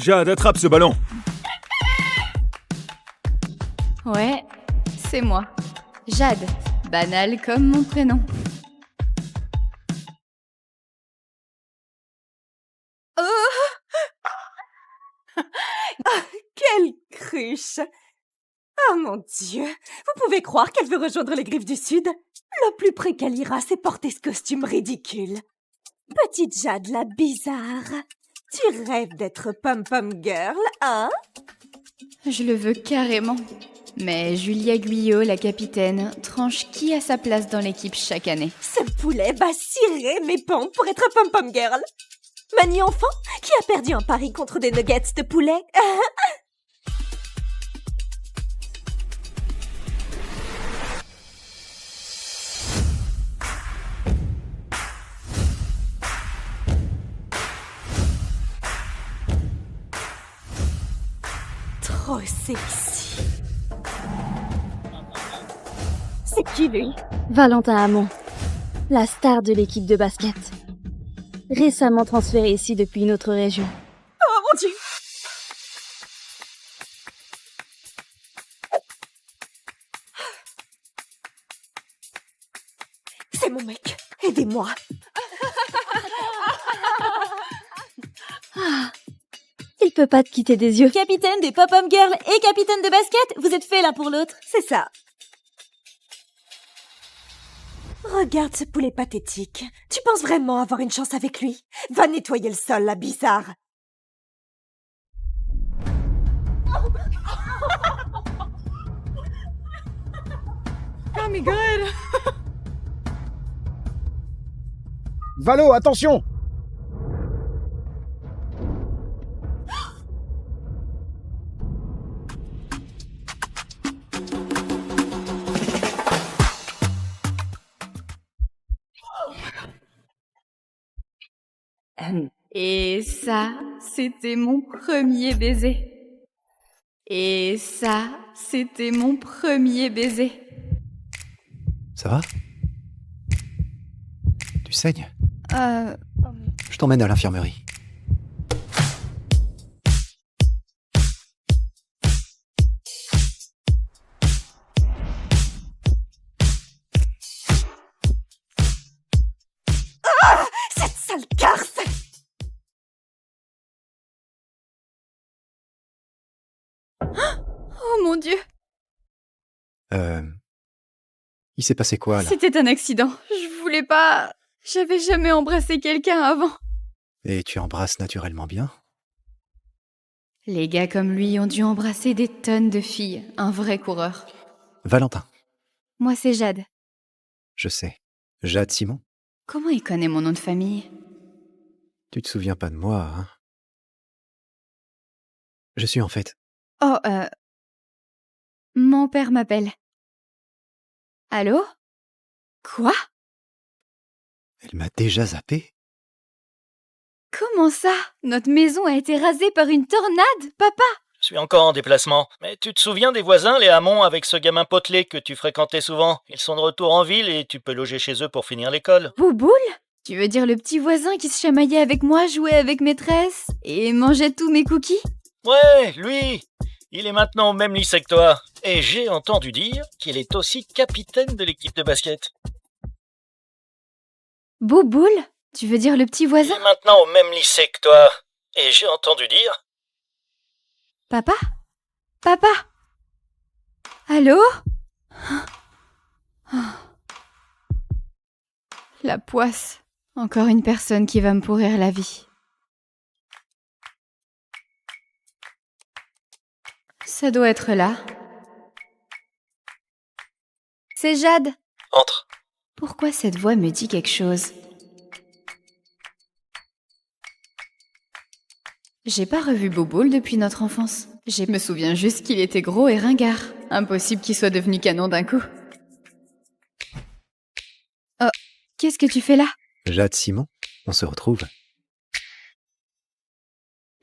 Jade, attrape ce ballon. Ouais, c'est moi. Jade, banal comme mon prénom. Quelle cruche! Oh mon Dieu! Vous pouvez croire qu'elle veut rejoindre les Griffes du Sud? Le plus près qu'elle ira, c'est porter ce costume ridicule. Petite Jade, la bizarre. Tu rêves d'être pom-pom girl, hein? Je le veux carrément. Mais Julia Guyot, la capitaine, tranche qui a sa place dans l'équipe chaque année. Ce poulet bat cirer mes pompes pour être pom-pom girl. Mani enfant, qui a perdu un pari contre des nuggets de poulet? Trop sexy. C'est qui, lui? Valentin Hamon, la star de l'équipe de basket. Récemment transféré ici depuis une autre région. Oh mon Dieu! C'est mon mec. Aidez-moi. Il peut pas te quitter des yeux. Capitaine des pop-up girls et capitaine de basket, vous êtes faits l'un pour l'autre. C'est ça. Regarde ce poulet pathétique. Tu penses vraiment avoir une chance avec lui? Va nettoyer le sol, la bizarre. Oh my god! Valo, attention! Et ça, c'était mon premier baiser. Et ça, c'était mon premier baiser. Ça va? Tu saignes? Euh... Je t'emmène à l'infirmerie. Cette sale garce! Oh mon Dieu! Il s'est passé quoi, là? C'était un accident. Je voulais pas... J'avais jamais embrassé quelqu'un avant. Et tu embrasses naturellement bien? Les gars comme lui ont dû embrasser des tonnes de filles. Un vrai coureur. Valentin. Moi, c'est Jade. Je sais. Jade Simon? Comment il connaît mon nom de famille? Tu te souviens pas de moi, hein? Je suis en fait... Oh, mon père m'appelle. Allô? Quoi? Elle m'a déjà zappé? Comment ça? Notre maison a été rasée par une tornade, papa? Je suis encore en déplacement. Mais tu te souviens des voisins, les Hamon, avec ce gamin potelé que tu fréquentais souvent? Ils sont de retour en ville et tu peux loger chez eux pour finir l'école. Bouboule? Tu veux dire le petit voisin qui se chamaillait avec moi, jouait avec maîtresse et mangeait tous mes cookies? Ouais, lui! Il est maintenant au même lycée que toi. Et j'ai entendu dire qu'il est aussi capitaine de l'équipe de basket. Bouboule? Tu veux dire le petit Il voisin? est maintenant au même lycée que toi. Et j'ai entendu dire... Papa? Papa? Allô? La poisse. Encore une personne qui va me pourrir la vie. Ça doit être là. C'est Jade. Entre. Pourquoi cette voix me dit quelque chose? J'ai pas revu Bouboule depuis notre enfance. Je me souviens juste qu'il était gros et ringard. Impossible qu'il soit devenu canon d'un coup. Oh, qu'est-ce que tu fais là? Jade Simon, on se retrouve.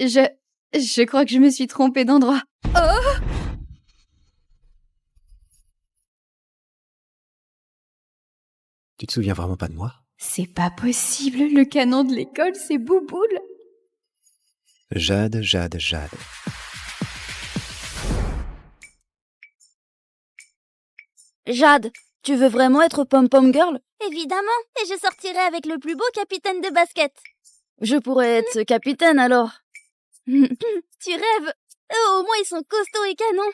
Je crois que je me suis trompée d'endroit. Oh! Tu te souviens vraiment pas de moi? C'est pas possible, le canon de l'école, c'est Bouboule. Jade, Jade, Jade. Jade, tu veux vraiment être pom-pom girl? Évidemment, et je sortirai avec le plus beau capitaine de basket. Je pourrais être capitaine alors. Tu rêves. Eux, au moins, ils sont costauds et canons.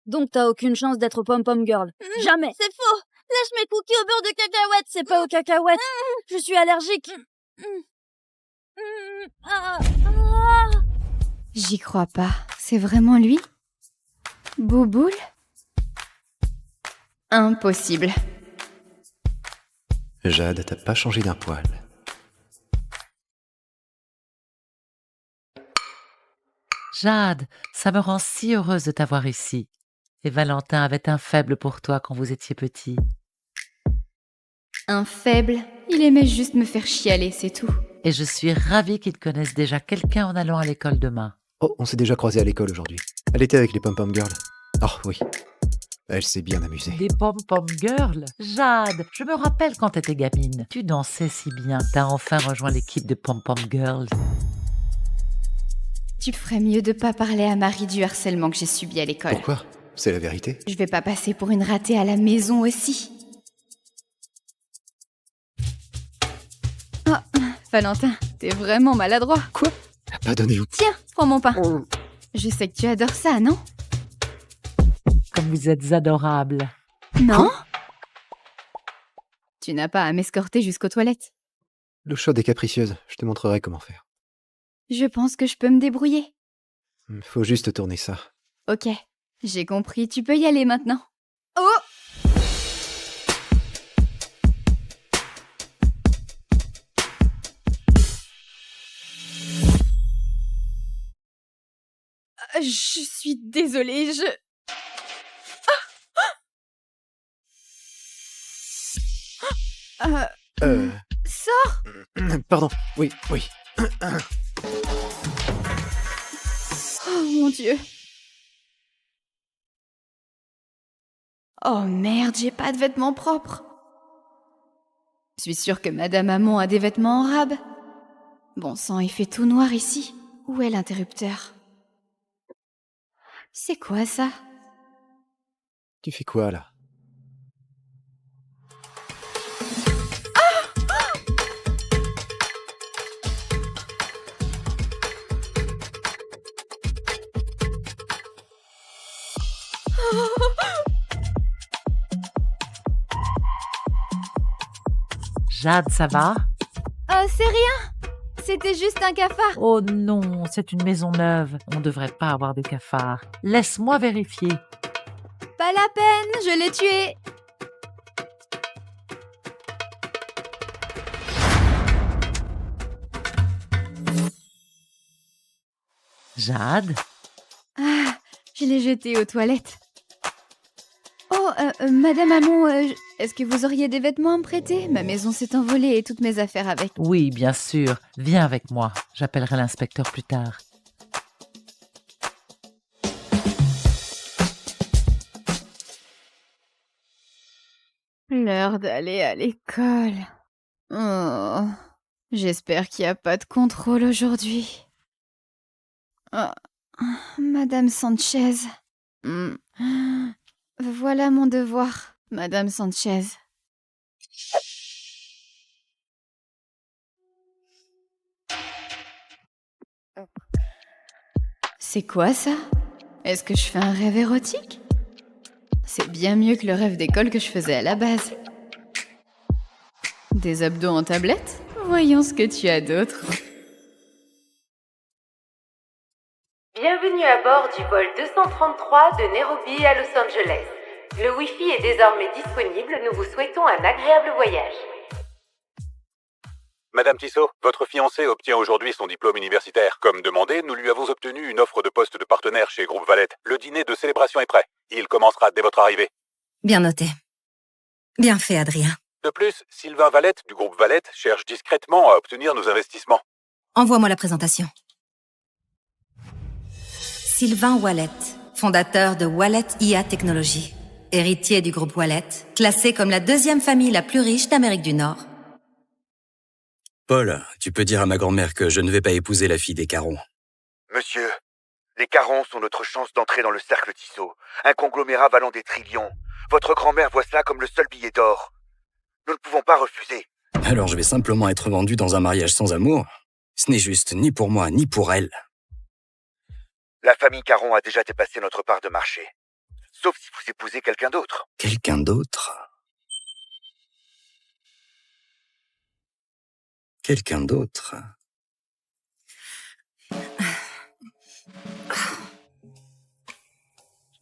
Donc t'as aucune chance d'être pom-pom girl. Jamais. C'est faux. Lâche mes cookies au beurre de cacahuète. C'est pas aux cacahuètes. Je suis allergique. Ah. J'y crois pas. C'est vraiment lui? Bouboule? Impossible. Jade, t'as pas changé d'un poil. Jade, ça me rend si heureuse de t'avoir ici. Et Valentin avait un faible pour toi quand vous étiez petit. Un faible. Il aimait juste me faire chialer, c'est tout. Et je suis ravie qu'il connaisse déjà quelqu'un en allant à l'école demain. Oh, on s'est déjà croisés à l'école aujourd'hui. Elle était avec les pom-pom girls. Oh oui. Elle s'est bien amusée. Des pom-pom girls? Jade, je me rappelle quand t'étais gamine. Tu dansais si bien. T'as enfin rejoint l'équipe de pom-pom girls. Tu ferais mieux de pas parler à Marie du harcèlement que j'ai subi à l'école. Pourquoi? C'est la vérité. Je vais pas passer pour une ratée à la maison aussi. Oh, Valentin, t'es vraiment maladroit. Quoi? Elle a pas donné où? Tiens, prends mon pain. Je sais que tu adores ça, non? Comme vous êtes adorables. Non? Tu n'as pas à m'escorter jusqu'aux toilettes. L'eau chaude est capricieuse. Je te montrerai comment faire. Je pense que je peux me débrouiller. Faut juste tourner ça. Ok, j'ai compris, tu peux y aller maintenant. Oh! Je suis désolée, Sors! Pardon. Oui, oui. Oh mon Dieu. Oh merde, j'ai pas de vêtements propres. Je suis sûre que Madame Hamon a des vêtements en rab. Bon sang, il fait tout noir ici. Où est l'interrupteur? C'est quoi ça? Tu fais quoi là? Jade, ça va? C'est rien. C'était juste un cafard. Oh non, c'est une maison neuve. On devrait pas avoir de cafards. Laisse-moi vérifier. Pas la peine, je l'ai tué. Jade? Ah, je l'ai jeté aux toilettes. Oh, Madame Hamon, est-ce que vous auriez des vêtements à me prêter? Ma maison s'est envolée et toutes mes affaires avec. Oui, bien sûr. Viens avec moi. J'appellerai l'inspecteur plus tard. L'heure d'aller à l'école. Oh, j'espère qu'il n'y a pas de contrôle aujourd'hui. Oh, Madame Sanchez. Voilà mon devoir, Madame Sanchez. C'est quoi ça? Est-ce que je fais un rêve érotique? C'est bien mieux que le rêve d'école que je faisais à la base. Des abdos en tablette? Voyons ce que tu as d'autre. Bienvenue à bord du vol 233 de Nairobi à Los Angeles. Le Wi-Fi est désormais disponible, nous vous souhaitons un agréable voyage. Madame Tissot, votre fiancé obtient aujourd'hui son diplôme universitaire. Comme demandé, nous lui avons obtenu une offre de poste de partenaire chez Groupe Valette. Le dîner de célébration est prêt. Il commencera dès votre arrivée. Bien noté. Bien fait, Adrien. De plus, Sylvain Valette du Groupe Valette cherche discrètement à obtenir nos investissements. Envoie-moi la présentation. Sylvain Wallet, fondateur de Wallet IA Technologies, héritier du groupe Wallet, classé comme la 2e famille la plus riche d'Amérique du Nord. Paul, tu peux dire à ma grand-mère que je ne vais pas épouser la fille des Caron. Monsieur, les Caron sont notre chance d'entrer dans le cercle Tissot, un conglomérat valant des trillions. Votre grand-mère voit cela comme le seul billet d'or. Nous ne pouvons pas refuser. Alors je vais simplement être vendu dans un mariage sans amour. Ce n'est juste ni pour moi, ni pour elle. La famille Caron a déjà dépassé notre part de marché. Sauf si vous épousez quelqu'un d'autre. Quelqu'un d'autre? Quelqu'un d'autre?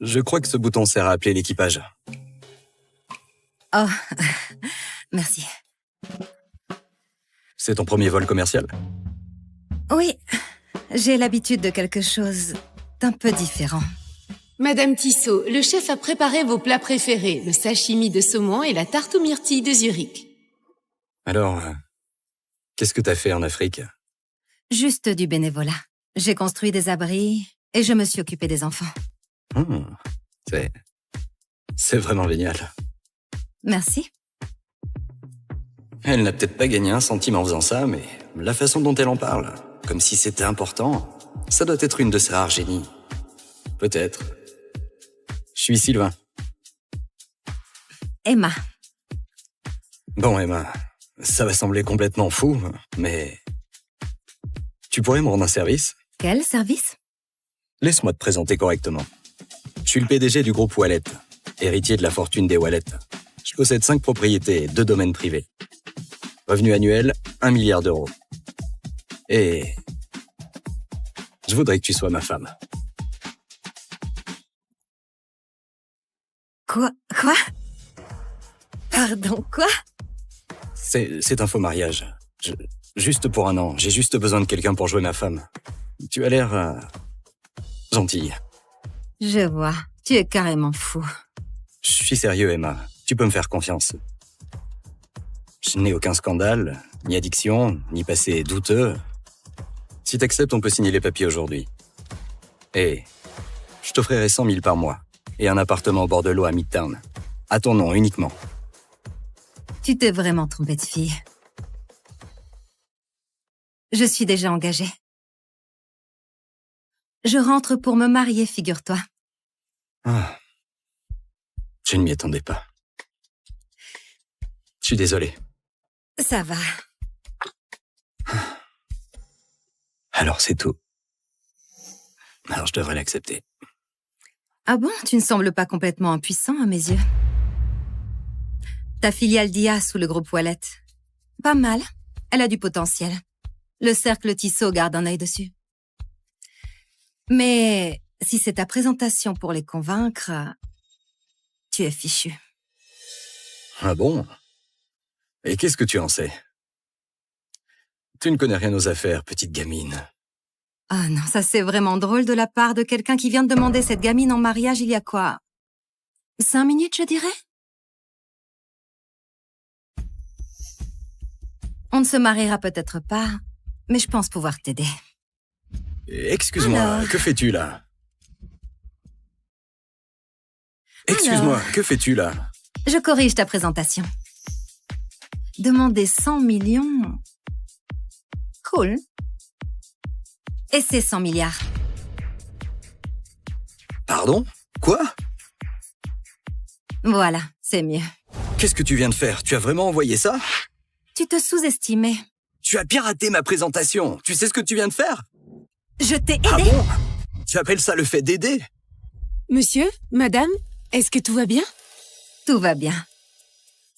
Je crois que ce bouton sert à appeler l'équipage. Oh, merci. C'est ton premier vol commercial? Oui, j'ai l'habitude de quelque chose d'un peu différent. Madame Tissot, le chef a préparé vos plats préférés, le sashimi de saumon et la tarte aux myrtilles de Zurich. Alors, qu'est-ce que t'as fait en Afrique? Juste du bénévolat. J'ai construit des abris et je me suis occupée des enfants. C'est vraiment génial. Merci. Elle n'a peut-être pas gagné un centime en faisant ça, mais la façon dont elle en parle, comme si c'était important, ça doit être une de ses rares génies. Peut-être. Je suis Sylvain. Emma. Bon, Emma, ça va sembler complètement fou, mais... Tu pourrais me rendre un service? Quel service? Laisse-moi te présenter correctement. Je suis le PDG du groupe Wallet, héritier de la fortune des Wallet. Je possède 5 propriétés et 2 domaines privés. Revenu annuel, 1 milliard d'euros. Et... je voudrais que tu sois ma femme. Quoi? Pardon, quoi? C'est un faux mariage. Juste pour un an, j'ai juste besoin de quelqu'un pour jouer ma femme. Tu as l'air... gentille. Je vois, tu es carrément fou. Je suis sérieux, Emma. Tu peux me faire confiance. Je n'ai aucun scandale, ni addiction, ni passé douteux. Si t'acceptes, on peut signer les papiers aujourd'hui. Et je t'offrirai 100 000 par mois et un appartement au bord de l'eau à Midtown. À ton nom uniquement. Tu t'es vraiment trompée de fille. Je suis déjà engagée. Je rentre pour me marier, figure-toi. Ah. Je ne m'y attendais pas. Je suis désolé. Ça va. Alors c'est tout. Alors je devrais l'accepter. Ah bon? Tu ne sembles pas complètement impuissant à mes yeux. Ta filiale d'IA sous le groupe Wallet. Pas mal. Elle a du potentiel. Le cercle Tissot garde un œil dessus. Mais si c'est ta présentation pour les convaincre, tu es fichu. Ah bon? Et qu'est-ce que tu en sais? Tu ne connais rien aux affaires, petite gamine. Ah non, ça c'est vraiment drôle de la part de quelqu'un qui vient de demander cette gamine en mariage il y a quoi? 5 minutes, je dirais? On ne se mariera peut-être pas, mais je pense pouvoir t'aider. Excuse-moi, Alors... que fais-tu là? Excuse-moi, que fais-tu là? Je corrige ta présentation. Demander 100 millions... Cool. Et c'est 100 milliards. Pardon? Quoi? Voilà, c'est mieux. Qu'est-ce que tu viens de faire? Tu as vraiment envoyé ça? Tu te sous-estimais. Tu as piraté ma présentation. Tu sais ce que tu viens de faire? Je t'ai aidé. Ah bon? Tu appelles ça le fait d'aider? Monsieur, madame, est-ce que tout va bien? Tout va bien.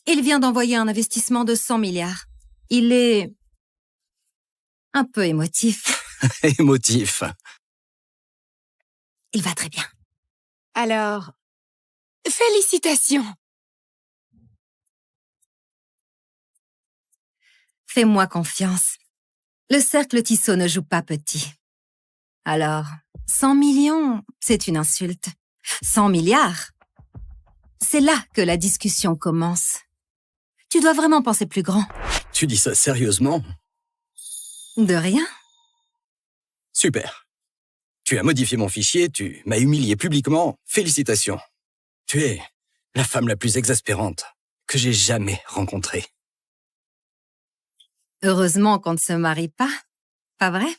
Il vient d'envoyer un investissement de 100 milliards. Il est... un peu émotif. Émotif. Il va très bien. Alors, félicitations. Fais-moi confiance. Le cercle Tissot ne joue pas petit. Alors, 100 millions, c'est une insulte. 100 milliards, c'est là que la discussion commence. Tu dois vraiment penser plus grand. Tu dis ça sérieusement? De rien. Super. Tu as modifié mon fichier, tu m'as humilié publiquement. Félicitations. Tu es la femme la plus exaspérante que j'ai jamais rencontrée. Heureusement qu'on ne se marie pas, pas vrai?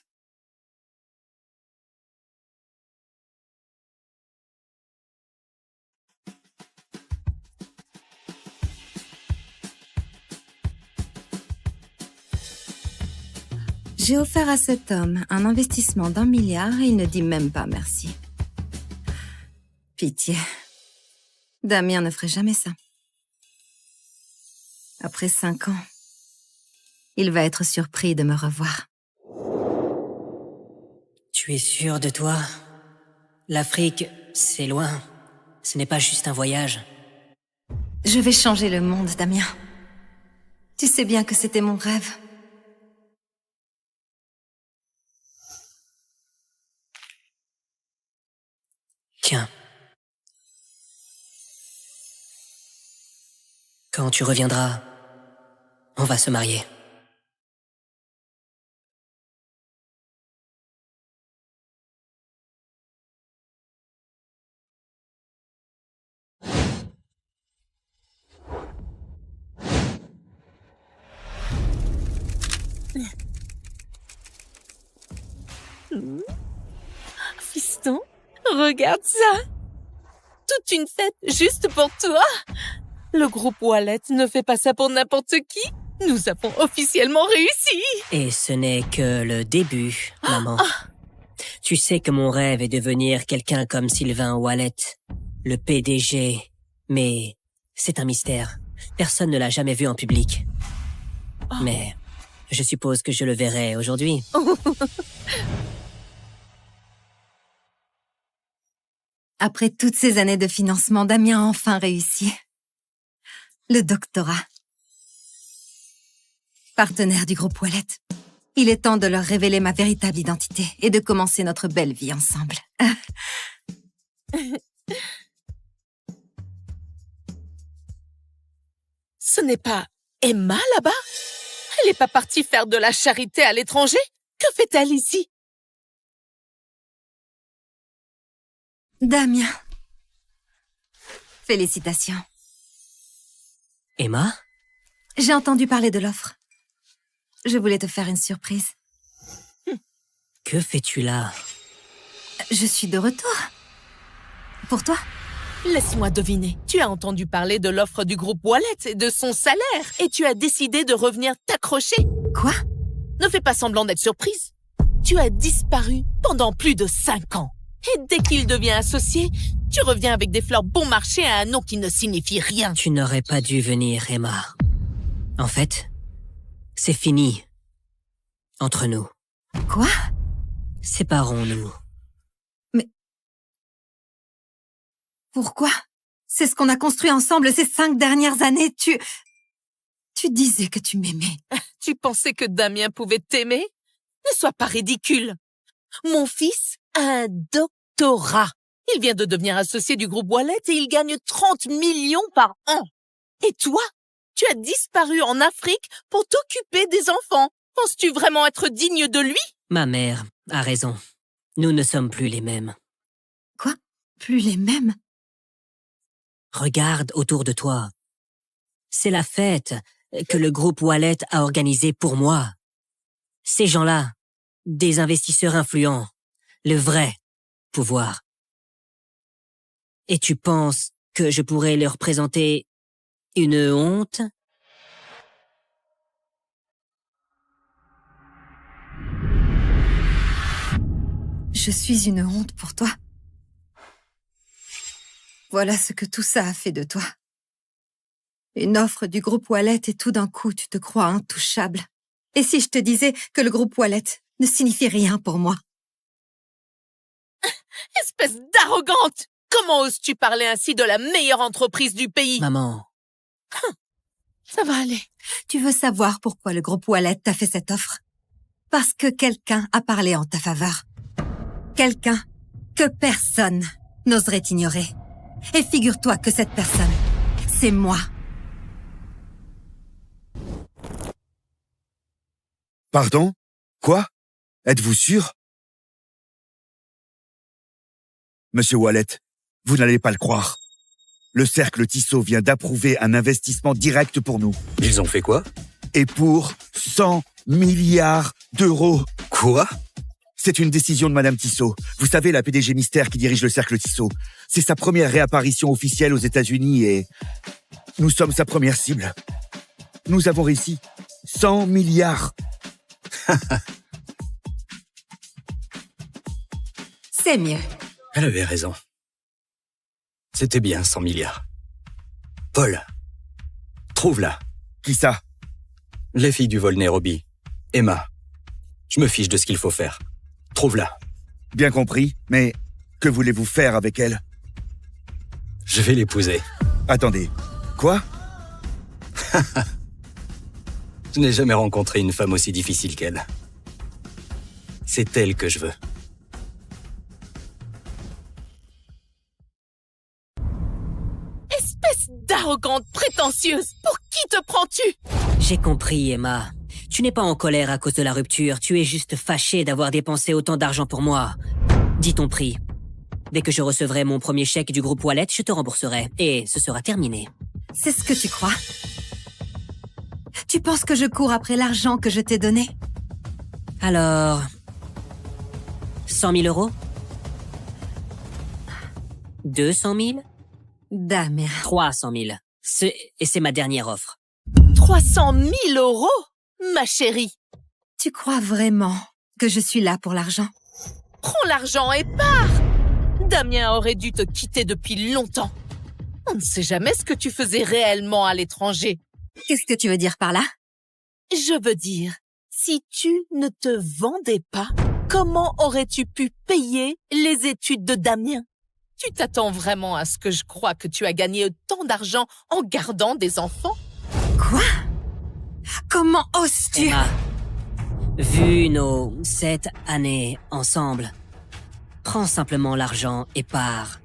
J'ai offert à cet homme un investissement d'1 milliard et il ne dit même pas merci. Pitié. Damien ne ferait jamais ça. Après 5 ans, il va être surpris de me revoir. Tu es sûr de toi? L'Afrique, c'est loin. Ce n'est pas juste un voyage. Je vais changer le monde, Damien. Tu sais bien que c'était mon rêve. Tiens. Quand tu reviendras, on va se marier. Fiston, regarde ça! Toute une fête juste pour toi! Le groupe Wallet ne fait pas ça pour n'importe qui. Nous avons officiellement réussi! Et ce n'est que le début, maman. Tu sais que mon rêve est de devenir quelqu'un comme Sylvain Wallet, le PDG. Mais c'est un mystère. Personne ne l'a jamais vu en public. Mais je suppose que je le verrai aujourd'hui. Après toutes ces années de financement, Damien a enfin réussi. Le doctorat. Partenaire du groupe Wallet. Il est temps de leur révéler ma véritable identité et de commencer notre belle vie ensemble. Ce n'est pas Emma là-bas? Elle n'est pas partie faire de la charité à l'étranger? Que fait-elle ici? Damien. Félicitations. Emma? J'ai entendu parler de l'offre. Je voulais te faire une surprise. Que fais-tu là? Je suis de retour. Pour toi? Laisse-moi deviner. Tu as entendu parler de l'offre du groupe Wallet et de son salaire. Et tu as décidé de revenir t'accrocher. Quoi? Ne fais pas semblant d'être surprise. Tu as disparu pendant plus de 5 ans. Et dès qu'il devient associé, tu reviens avec des fleurs bon marché à un nom qui ne signifie rien. Tu n'aurais pas dû venir, Emma. En fait, c'est fini. Entre nous. Quoi? Séparons-nous. Mais... Pourquoi? C'est ce qu'on a construit ensemble ces 5 dernières années. Tu disais que tu m'aimais. Tu pensais que Damien pouvait t'aimer? Ne sois pas ridicule. Mon fils a un doctorat. Il vient de devenir associé du groupe Wallet et il gagne 30 millions par an. Et toi, tu as disparu en Afrique pour t'occuper des enfants. Penses-tu vraiment être digne de lui? Ma mère a raison. Nous ne sommes plus les mêmes. Quoi? Plus les mêmes? Regarde autour de toi. C'est la fête que le groupe Wallet a organisée pour moi. Ces gens-là, des investisseurs influents, le vrai pouvoir. Et tu penses que je pourrais leur présenter une honte? Je suis une honte pour toi. Voilà ce que tout ça a fait de toi. Une offre du groupe Wallet et tout d'un coup, tu te crois intouchable. Et si je te disais que le groupe Wallet ne signifie rien pour moi? Espèce d'arrogante! Comment oses-tu parler ainsi de la meilleure entreprise du pays? Maman. Ça va aller. Tu veux savoir pourquoi le groupe Wallet t'a fait cette offre? Parce que quelqu'un a parlé en ta faveur. Quelqu'un que personne n'oserait ignorer. Et figure-toi que cette personne, c'est moi. Pardon? Quoi? Êtes-vous sûr? Monsieur Wallet, vous n'allez pas le croire. Le cercle Tissot vient d'approuver un investissement direct pour nous. Ils ont fait quoi? Et pour 100 milliards d'euros. Quoi? C'est une décision de Madame Tissot. Vous savez, la PDG mystère qui dirige le cercle Tissot. C'est sa première réapparition officielle aux États-Unis et nous sommes sa première cible. Nous avons réussi. 100 milliards. C'est mieux. Elle avait raison. C'était bien 100 milliards. Paul, trouve-la. Qui ça? Les filles du vol Nairobi. Emma. Je me fiche de ce qu'il faut faire. Trouve-la. Bien compris, mais que voulez-vous faire avec elle? Je vais l'épouser. Attendez, quoi? Je n'ai jamais rencontré une femme aussi difficile qu'elle. C'est elle que je veux. Espèce d'arrogante prétentieuse! Pour qui te prends-tu? J'ai compris, Emma. Tu n'es pas en colère à cause de la rupture, tu es juste fâchée d'avoir dépensé autant d'argent pour moi. Dis ton prix. Dès que je recevrai mon premier chèque du groupe Wallet, je te rembourserai. Et ce sera terminé. C'est ce que tu crois? Tu penses que je cours après l'argent que je t'ai donné? Alors... 100 000 euros? 200 000? Damien. 300 000. Et c'est ma dernière offre. 300 000 euros? Ma chérie! Tu crois vraiment que je suis là pour l'argent? Prends l'argent et pars! Damien aurait dû te quitter depuis longtemps. On ne sait jamais ce que tu faisais réellement à l'étranger. Qu'est-ce que tu veux dire par là? Je veux dire, si tu ne te vendais pas, comment aurais-tu pu payer les études de Damien? Tu t'attends vraiment à ce que je croie que tu as gagné autant d'argent en gardant des enfants? Quoi? Comment oses-tu? Emma, vu nos 7 années ensemble, prends simplement l'argent et pars.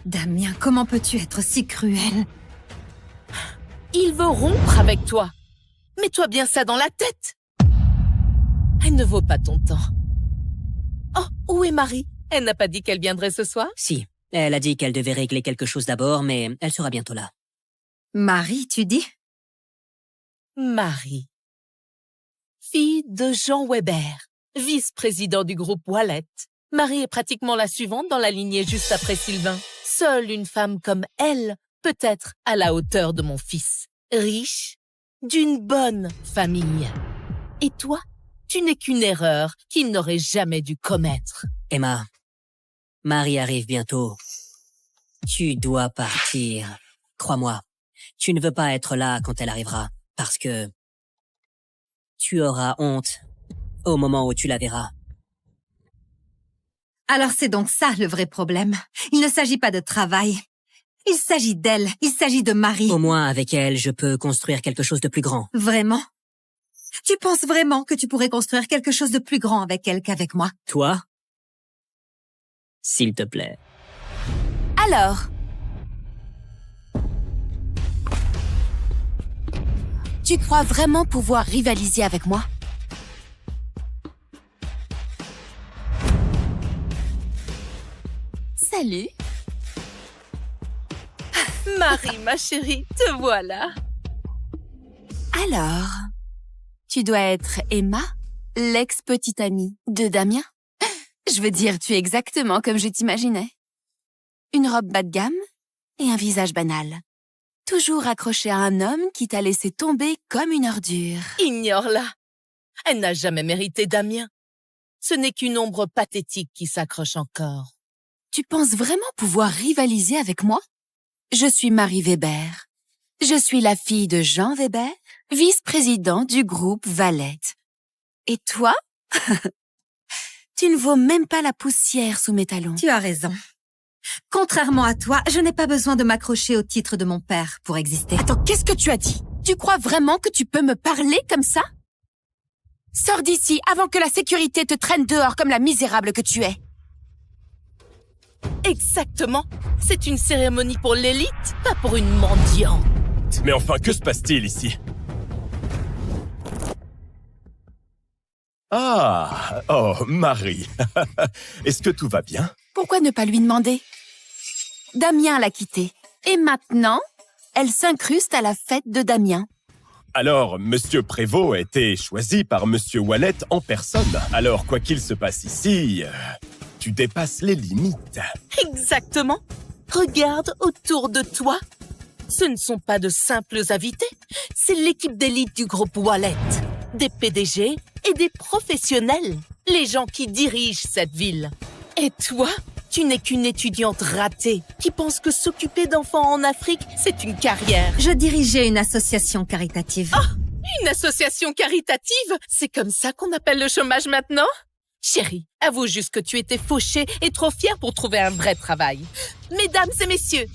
Damien, comment peux-tu être si cruel? Il veut rompre avec toi. Mets-toi bien ça dans la tête. Elle ne vaut pas ton temps. Oh, où est Marie? Elle n'a pas dit qu'elle viendrait ce soir? Si, elle a dit qu'elle devait régler quelque chose d'abord, mais elle sera bientôt là. Marie, tu dis? Marie. Fille de Jean Weber, vice-président du groupe Wallet. Marie est pratiquement la suivante dans la lignée juste après Sylvain. Seule une femme comme elle peut être à la hauteur de mon fils. Riche, d'une bonne famille. Et toi, tu n'es qu'une erreur qu'il n'aurait jamais dû commettre. Emma, Marie arrive bientôt. Tu dois partir. Crois-moi, tu ne veux pas être là quand elle arrivera, parce que tu auras honte au moment où tu la verras. Alors c'est donc ça le vrai problème. Il ne s'agit pas de travail. Il s'agit d'elle. Il s'agit de Marie. Au moins, avec elle, je peux construire quelque chose de plus grand. Vraiment? Tu penses vraiment que tu pourrais construire quelque chose de plus grand avec elle qu'avec moi? Toi? S'il te plaît. Alors? Tu crois vraiment pouvoir rivaliser avec moi? Salut. Marie, ma chérie, te voilà. Alors, tu dois être Emma, l'ex-petite amie de Damien? Je veux dire, tu es exactement comme je t'imaginais. Une robe bas de gamme et un visage banal. Toujours accrochée à un homme qui t'a laissé tomber comme une ordure. Ignore-la. Elle n'a jamais mérité Damien. Ce n'est qu'une ombre pathétique qui s'accroche encore. Tu penses vraiment pouvoir rivaliser avec moi? Je suis Marie Weber. Je suis la fille de Jean Weber, vice-président du groupe Wallet. Et toi? Tu ne vaux même pas la poussière sous mes talons. Tu as raison. Contrairement à toi, je n'ai pas besoin de m'accrocher au titre de mon père pour exister. Attends, qu'est-ce que tu as dit? Tu crois vraiment que tu peux me parler comme ça? Sors d'ici avant que la sécurité te traîne dehors comme la misérable que tu es. Exactement. C'est une cérémonie pour l'élite, pas pour une mendiante. Mais enfin, que se passe-t-il ici? Ah, oh, Marie. Est-ce que tout va bien? Pourquoi ne pas lui demander? Damien l'a quittée. Et maintenant, elle s'incruste à la fête de Damien. Alors, Monsieur Prévost a été choisi par Monsieur Wallet en personne. Alors, quoi qu'il se passe ici, tu dépasses les limites. Exactement. Regarde autour de toi. Ce ne sont pas de simples invités. C'est l'équipe d'élite du groupe Wallet. Des PDG et des professionnels. Les gens qui dirigent cette ville. Et toi, tu n'es qu'une étudiante ratée qui pense que s'occuper d'enfants en Afrique, c'est une carrière. Je dirigeais une association caritative. Oh, une association caritative? C'est comme ça qu'on appelle le chômage maintenant? Chérie, avoue juste que tu étais fauchée et trop fière pour trouver un vrai travail. Mesdames et messieurs,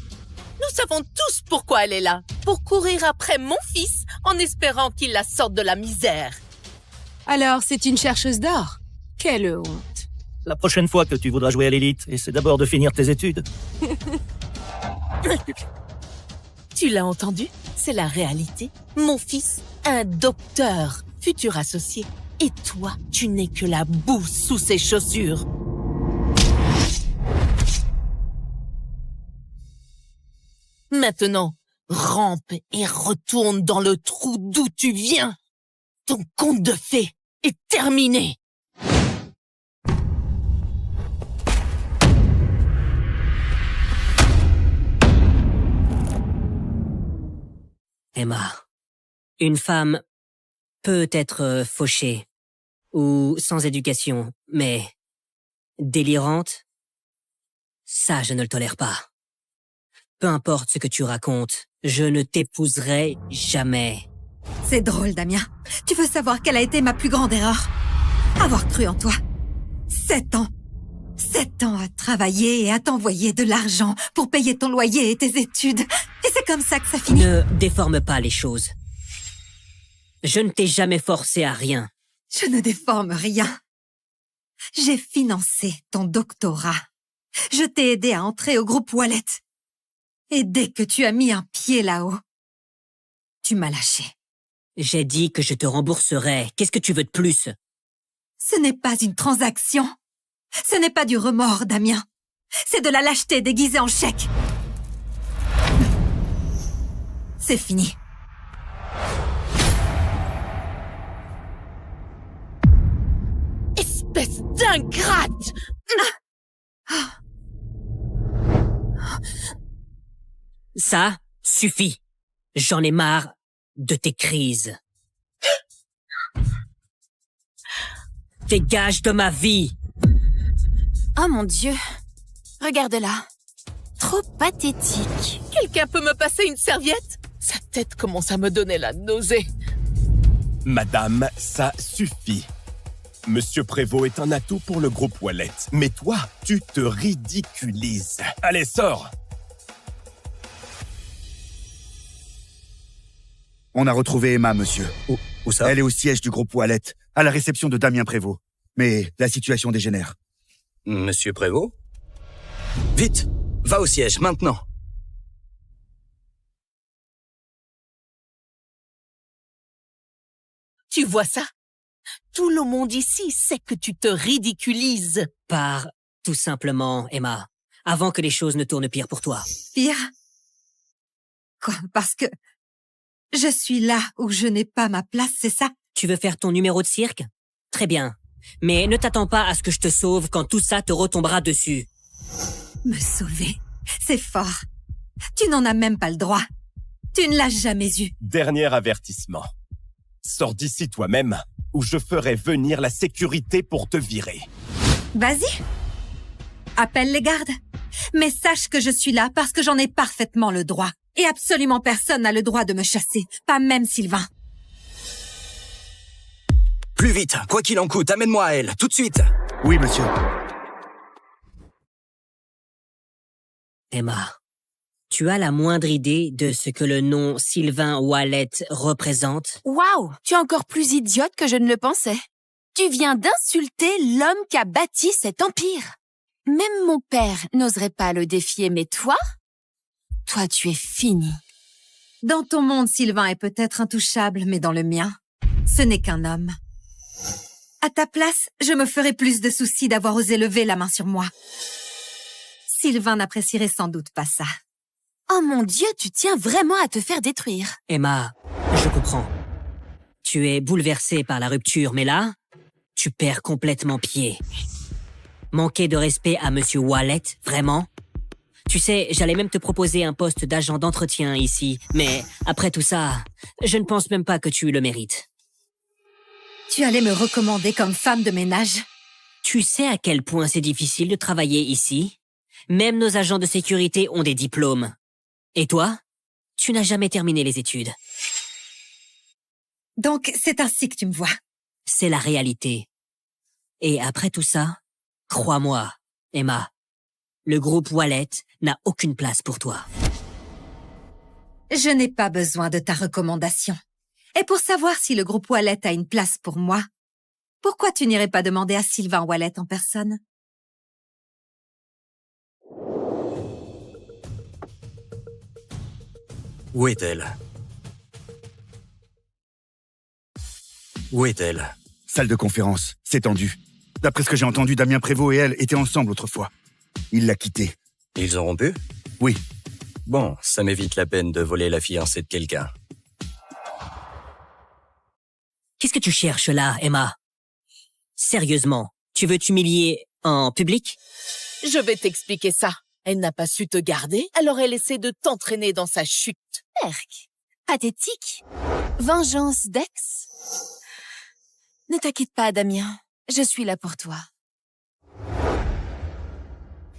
nous savons tous pourquoi elle est là. Pour courir après mon fils en espérant qu'il la sorte de la misère. Alors, c'est une chercheuse d'or. Quelle honte. La prochaine fois que tu voudras jouer à l'élite, essaie d'abord de finir tes études. Tu l'as entendu? C'est la réalité. Mon fils, un docteur, futur associé. Et toi, tu n'es que la boue sous ses chaussures. Maintenant, rampe et retourne dans le trou d'où tu viens. Ton conte de fées est terminé. Emma, une femme peut être fauchée ou sans éducation, mais délirante, ça je ne le tolère pas. Peu importe ce que tu racontes, je ne t'épouserai jamais. C'est drôle, Damien. Tu veux savoir quelle a été ma plus grande erreur? Avoir cru en toi. 7 ans. 7 ans à travailler et à t'envoyer de l'argent pour payer ton loyer et tes études. Et c'est comme ça que ça finit. Ne déforme pas les choses. Je ne t'ai jamais forcé à rien. Je ne déforme rien. J'ai financé ton doctorat. Je t'ai aidé à entrer au groupe Wallet. Et dès que tu as mis un pied là-haut, tu m'as lâché. J'ai dit que je te rembourserais. Qu'est-ce que tu veux de plus? Ce n'est pas une transaction. Ce n'est pas du remords, Damien. C'est de la lâcheté déguisée en chèque. C'est fini. Espèce d'ingrate! Ça suffit. J'en ai marre de tes crises. Dégage de ma vie. Oh mon Dieu. Regarde-la. Trop pathétique. Quelqu'un peut me passer une serviette? Sa tête commence à me donner la nausée. Madame, ça suffit. Monsieur Prévost est un atout pour le groupe Wallet. Mais toi, tu te ridiculises. Allez, sors! On a retrouvé Emma, monsieur. Où ça? Elle est au siège du groupe Wallet, à la réception de Damien Prévost. Mais la situation dégénère. Monsieur Prévost? Vite! Va au siège, maintenant! Tu vois ça? Tout le monde ici sait que tu te ridiculises. Pars, tout simplement, Emma, avant que les choses ne tournent pire pour toi. Pire? Quoi? Parce que je suis là où je n'ai pas ma place, c'est ça? Tu veux faire ton numéro de cirque? Très bien. Mais ne t'attends pas à ce que je te sauve quand tout ça te retombera dessus. Me sauver? C'est fort. Tu n'en as même pas le droit. Tu ne l'as jamais eu. Dernier avertissement. Sors d'ici toi-même, ou je ferai venir la sécurité pour te virer. Vas-y. Appelle les gardes. Mais sache que je suis là parce que j'en ai parfaitement le droit. Et absolument personne n'a le droit de me chasser. Pas même Sylvain. Plus vite, quoi qu'il en coûte, amène-moi à elle, tout de suite. Oui, monsieur. Emma, tu as la moindre idée de ce que le nom Sylvain Wallet représente? Waouh, tu es encore plus idiote que je ne le pensais. Tu viens d'insulter l'homme qui a bâti cet empire. Même mon père n'oserait pas le défier, mais toi, tu es fini. Dans ton monde, Sylvain est peut-être intouchable, mais dans le mien, ce n'est qu'un homme. À ta place, je me ferais plus de soucis d'avoir osé lever la main sur moi. Sylvain n'apprécierait sans doute pas ça. Oh mon Dieu, tu tiens vraiment à te faire détruire. Emma, je comprends. Tu es bouleversée par la rupture, mais là, tu perds complètement pied. Manquer de respect à Monsieur Wallet, vraiment? Tu sais, j'allais même te proposer un poste d'agent d'entretien ici, mais après tout ça, je ne pense même pas que tu le mérites. Tu allais me recommander comme femme de ménage? Tu sais à quel point c'est difficile de travailler ici? Même nos agents de sécurité ont des diplômes. Et toi? Tu n'as jamais terminé les études. Donc, c'est ainsi que tu me vois. C'est la réalité. Et après tout ça, crois-moi, Emma, le groupe Wallet n'a aucune place pour toi. Je n'ai pas besoin de ta recommandation. Et pour savoir si le groupe Wallet a une place pour moi, pourquoi tu n'irais pas demander à Sylvain Wallet en personne? Où est-elle? Où est-elle? Salle de conférence, c'est tendu. D'après ce que j'ai entendu, Damien Prévost et elle étaient ensemble autrefois. Il l'a quittée. Ils ont rompu? Oui. Bon, ça m'évite la peine de voler la fiancée de quelqu'un. Qu'est-ce que tu cherches là, Emma? Sérieusement, tu veux t'humilier en public? Je vais t'expliquer ça. Elle n'a pas su te garder, alors elle essaie de t'entraîner dans sa chute. Perk, pathétique. Vengeance d'ex. Ne t'inquiète pas, Damien. Je suis là pour toi.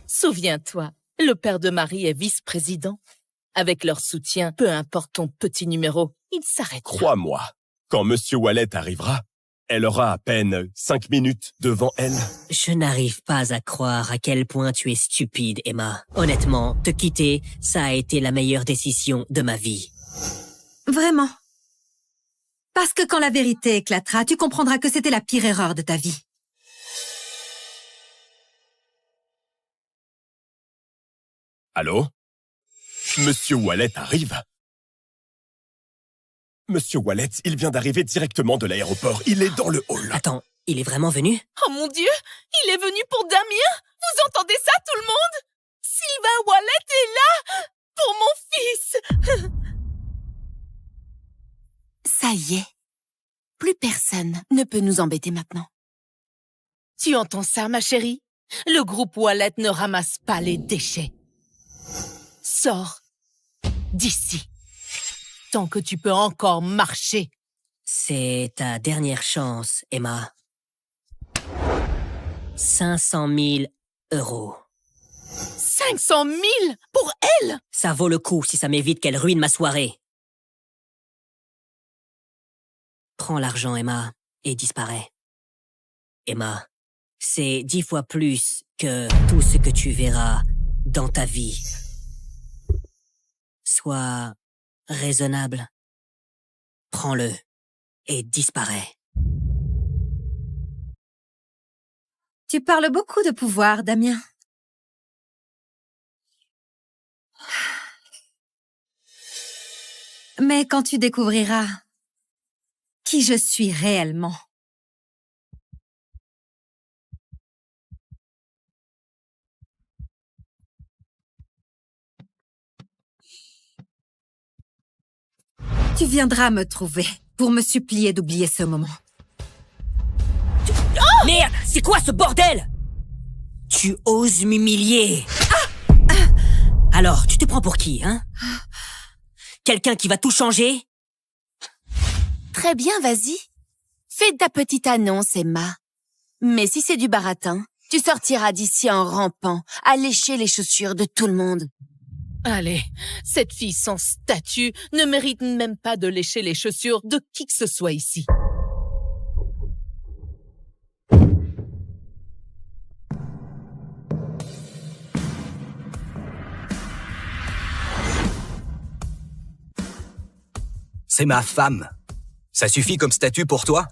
Souviens-toi, le père de Marie est vice-président. Avec leur soutien, peu importe ton petit numéro, il s'arrête. Crois-moi, quand Monsieur Wallet arrivera, elle aura à peine 5 minutes devant elle. Je n'arrive pas à croire à quel point tu es stupide, Emma. Honnêtement, te quitter, ça a été la meilleure décision de ma vie. Vraiment. Parce que quand la vérité éclatera, tu comprendras que c'était la pire erreur de ta vie. Allô? Monsieur Wallet arrive? Monsieur Wallet, il vient d'arriver directement de l'aéroport. Il est dans le hall. Attends, il est vraiment venu? Oh mon Dieu, il est venu pour Damien? Vous entendez ça, tout le monde? Sylvain Wallet est là pour mon fils. Ça y est. Plus personne ne peut nous embêter maintenant. Tu entends ça, ma chérie? Le groupe Wallet ne ramasse pas les déchets. Sors d'ici. Tant que tu peux encore marcher. C'est ta dernière chance, Emma. 500 000 €. 500 000 pour elle? Ça vaut le coup si ça m'évite qu'elle ruine ma soirée. Prends l'argent, Emma, et disparais. Emma, c'est 10 fois plus que tout ce que tu verras dans ta vie. Sois raisonnable. Prends-le et disparais. Tu parles beaucoup de pouvoir, Damien. Mais quand tu découvriras qui je suis réellement, tu viendras me trouver pour me supplier d'oublier ce moment. Merde, c'est quoi ce bordel? Tu oses m'humilier. Alors, tu te prends pour qui, hein? Quelqu'un qui va tout changer? Très bien, vas-y. Fais ta petite annonce, Emma. Mais si c'est du baratin, tu sortiras d'ici en rampant, à lécher les chaussures de tout le monde. Allez, cette fille sans statut ne mérite même pas de lécher les chaussures de qui que ce soit ici. C'est ma femme. Ça suffit comme statut pour toi?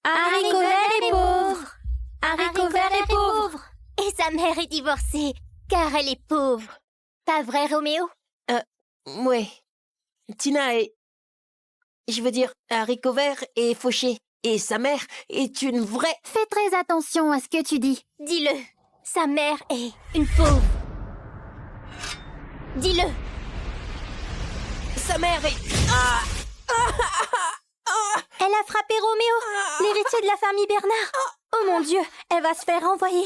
Haricot Vert est pauvre. Haricot Vert est pauvre. Et sa mère est divorcée, car elle est pauvre. Pas vrai, Roméo? Ouais. Tina est... Je veux dire, Haricot Vert est fauché. Et sa mère est une vraie... Fais très attention à ce que tu dis. Dis-le. Sa mère est une pauvre. Dis-le. Sa mère est... Elle a frappé Roméo, l'héritier de la famille Bernard. Oh mon Dieu, elle va se faire renvoyer.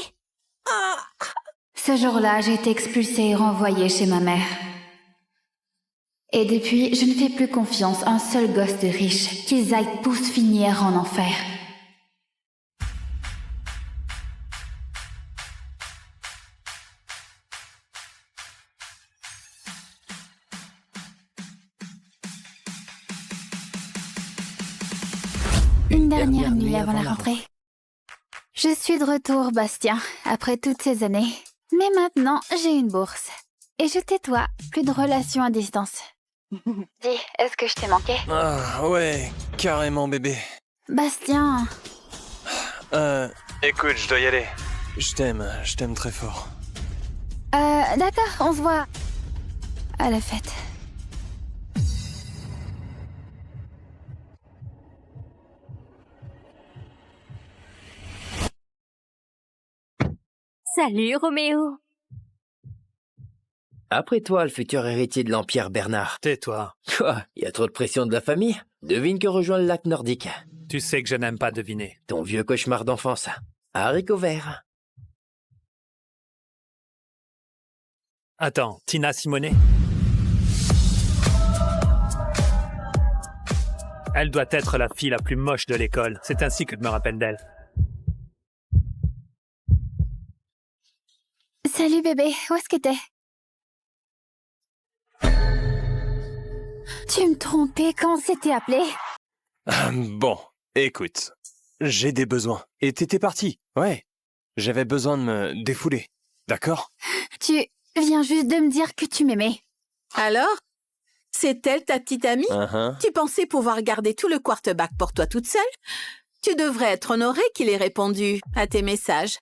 Ce jour-là, j'ai été expulsée et renvoyée chez ma mère. Et depuis, je ne fais plus confiance à un seul gosse de riche, qu'ils aillent tous finir en enfer. Une dernière nuit avant la rentrée. Je suis de retour, Bastien, après toutes ces années. Mais maintenant, j'ai une bourse. Et je tais-toi, plus de relations à distance. Dis, est-ce que je t'ai manqué? Ah, ouais, carrément, bébé. Bastien... Écoute, je dois y aller. Je t'aime très fort. D'accord, on se voit... à la fête. Salut, Roméo. Après toi, le futur héritier de l'Empire Bernard. Tais-toi. Quoi? Y a trop de pression de la famille? Devine que rejoint le lac nordique. Tu sais que je n'aime pas deviner. Ton vieux cauchemar d'enfance. Haricots verts. Attends, Tina Simonet? Elle doit être la fille la plus moche de l'école. C'est ainsi que je me rappelle d'elle. Salut bébé, où est-ce que t'es? Tu me trompais quand on s'était appelé? Bon, écoute, j'ai des besoins. Et t'étais parti, ouais. J'avais besoin de me défouler, d'accord? Tu viens juste de me dire que tu m'aimais. Alors? C'est elle ta petite amie? Tu pensais pouvoir garder tout le quarterback pour toi toute seule? Tu devrais être honorée qu'il ait répondu à tes messages.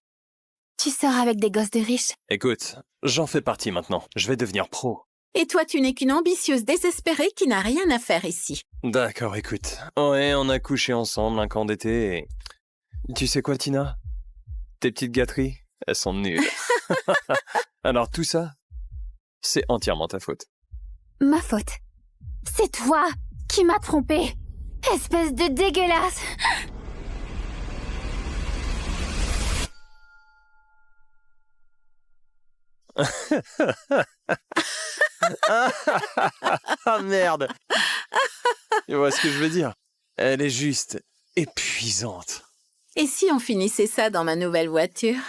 Tu sors avec des gosses de riches? Écoute, j'en fais partie maintenant. Je vais devenir pro. Et toi, tu n'es qu'une ambitieuse désespérée qui n'a rien à faire ici. D'accord, écoute. Ouais, on a couché ensemble un camp d'été et... Tu sais quoi, Tina? Tes petites gâteries, elles sont nulles. Alors tout ça, c'est entièrement ta faute. Ma faute. C'est toi qui m'as trompée. Espèce de dégueulasse. Ah merde. Tu vois ce que je veux dire? Elle est juste épuisante. Et si on finissait ça dans ma nouvelle voiture?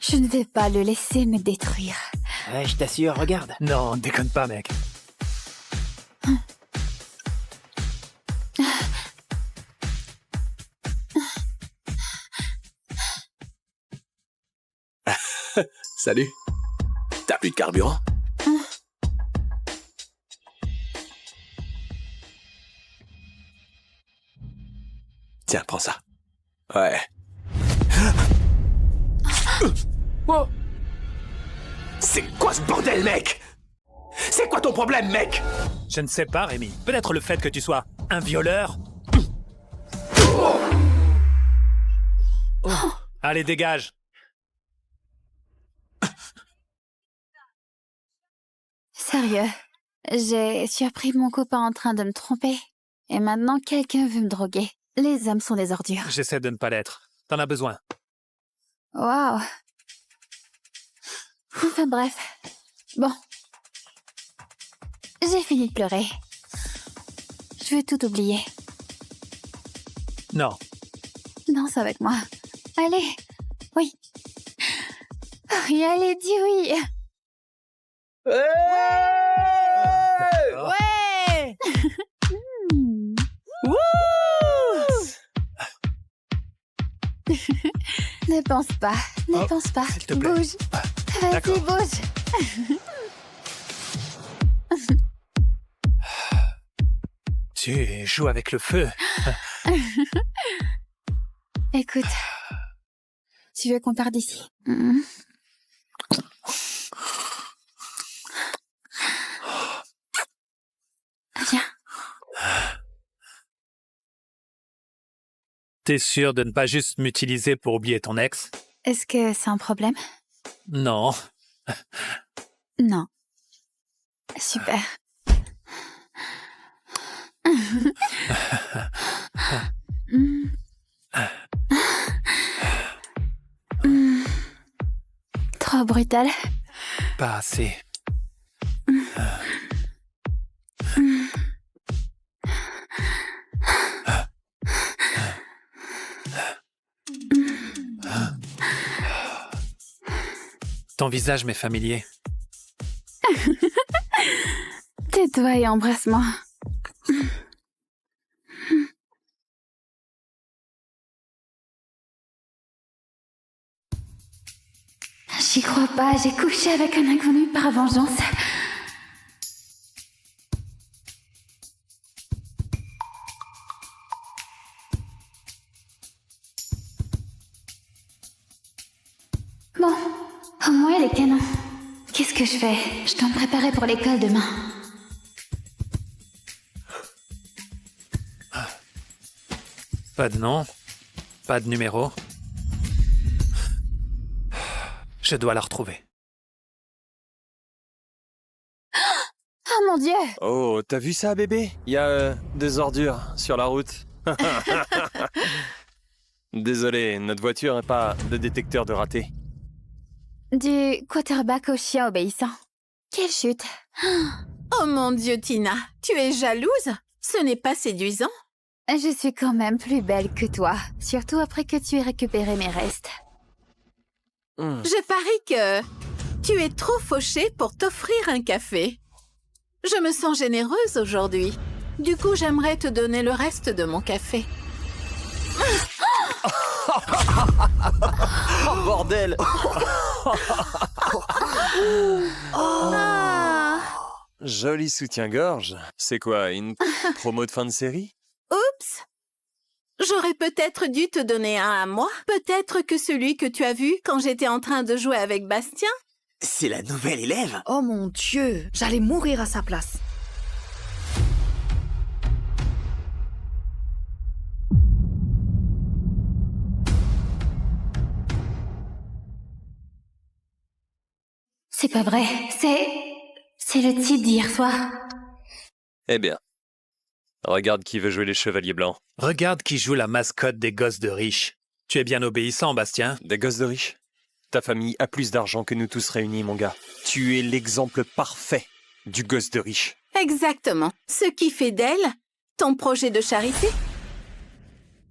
Je ne vais pas le laisser me détruire. Ouais, je t'assure, regarde. Non, déconne pas, mec. Salut. T'as plus de carburant? Tiens, prends ça. Ouais. Oh. C'est quoi ce bordel, mec? C'est quoi ton problème, mec? Je ne sais pas, Rémi. Peut-être le fait que tu sois un violeur. Allez, dégage. Sérieux, j'ai surpris mon copain en train de me tromper. Et maintenant, quelqu'un veut me droguer. Les hommes sont des ordures. J'essaie de ne pas l'être. T'en as besoin. Waouh. Enfin bref. Bon. J'ai fini de pleurer. Je veux tout oublier. Non. Danse avec moi. Allez. Oui. Allez, dis oui. Ouais. Ne pense pas, ne pense pas. Bouge. Vas-y, bouge. Tu joues avec le feu. Écoute, tu veux qu'on parte d'ici? Viens. T'es sûr de ne pas juste m'utiliser pour oublier ton ex? Est-ce que c'est un problème? Non. Non. Super. trop brutal. Pas assez. Ton visage m'est familier. Tais-toi et embrasse-moi. J'y crois pas, j'ai couché avec un inconnu par vengeance. Bon, au moins elle est canon. Qu'est-ce que je fais? Je dois me préparer pour l'école demain. Pas de nom, pas de numéro. Je dois la retrouver. Oh mon Dieu! Oh, t'as vu ça, bébé? Il y a des ordures sur la route. Désolé, notre voiture n'a pas de détecteur de raté. Du quarterback au chien obéissant. Quelle chute! Oh mon Dieu, Tina, tu es jalouse? Ce n'est pas séduisant? Je suis quand même plus belle que toi, surtout après que tu aies récupéré mes restes. Je parie que tu es trop fauchée pour t'offrir un café. Je me sens généreuse aujourd'hui. Du coup, j'aimerais te donner le reste de mon café. Oh, bordel! Joli soutien-gorge. C'est quoi, une promo de fin de série? Oups! J'aurais peut-être dû te donner un à moi. Peut-être que celui que tu as vu quand j'étais en train de jouer avec Bastien. C'est la nouvelle élève. Oh mon Dieu, j'allais mourir à sa place. C'est pas vrai, c'est le type d'hier soir. Eh bien, regarde qui veut jouer les chevaliers blancs. Regarde qui joue la mascotte des gosses de riches. Tu es bien obéissant, Bastien. Des gosses de riches? Ta famille a plus d'argent que nous tous réunis, mon gars. Tu es l'exemple parfait du gosse de riche. Exactement. Ce qui fait d'elle ton projet de charité.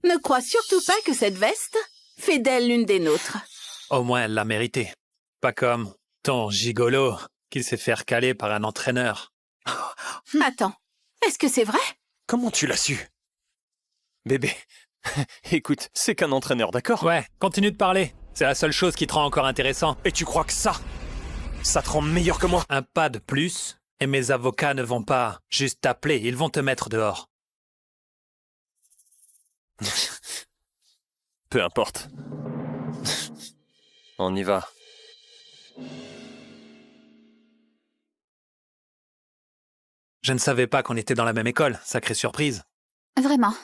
Ne crois surtout pas que cette veste fait d'elle l'une des nôtres. Au moins, elle l'a mérité. Pas comme ton gigolo qui s'est fait recaler par un entraîneur. Attends, est-ce que c'est vrai? Comment tu l'as su? Bébé, écoute, c'est qu'un entraîneur, d'accord? Ouais, continue de parler. C'est la seule chose qui te rend encore intéressant. Et tu crois que ça te rend meilleur que moi? Un pas de plus, et mes avocats ne vont pas juste t'appeler, ils vont te mettre dehors. Peu importe. On y va. Je ne savais pas qu'on était dans la même école, sacrée surprise. Vraiment.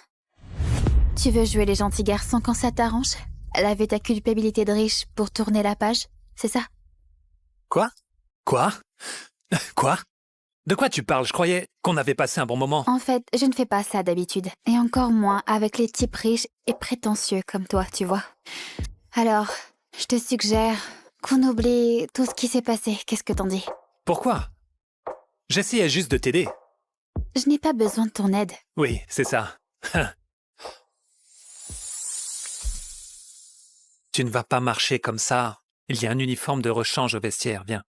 Tu veux jouer les gentils garçons quand ça t'arrange? Laver ta culpabilité de riche pour tourner la page, c'est ça? Quoi? Quoi? Quoi? De quoi tu parles? Je croyais qu'on avait passé un bon moment. En fait, je ne fais pas ça d'habitude. Et encore moins avec les types riches et prétentieux comme toi, tu vois. Alors, je te suggère qu'on oublie tout ce qui s'est passé. Qu'est-ce que t'en dis? Pourquoi? J'essayais juste de t'aider. Je n'ai pas besoin de ton aide. Oui, c'est ça. Tu ne vas pas marcher comme ça. Il y a un uniforme de rechange au vestiaire, viens.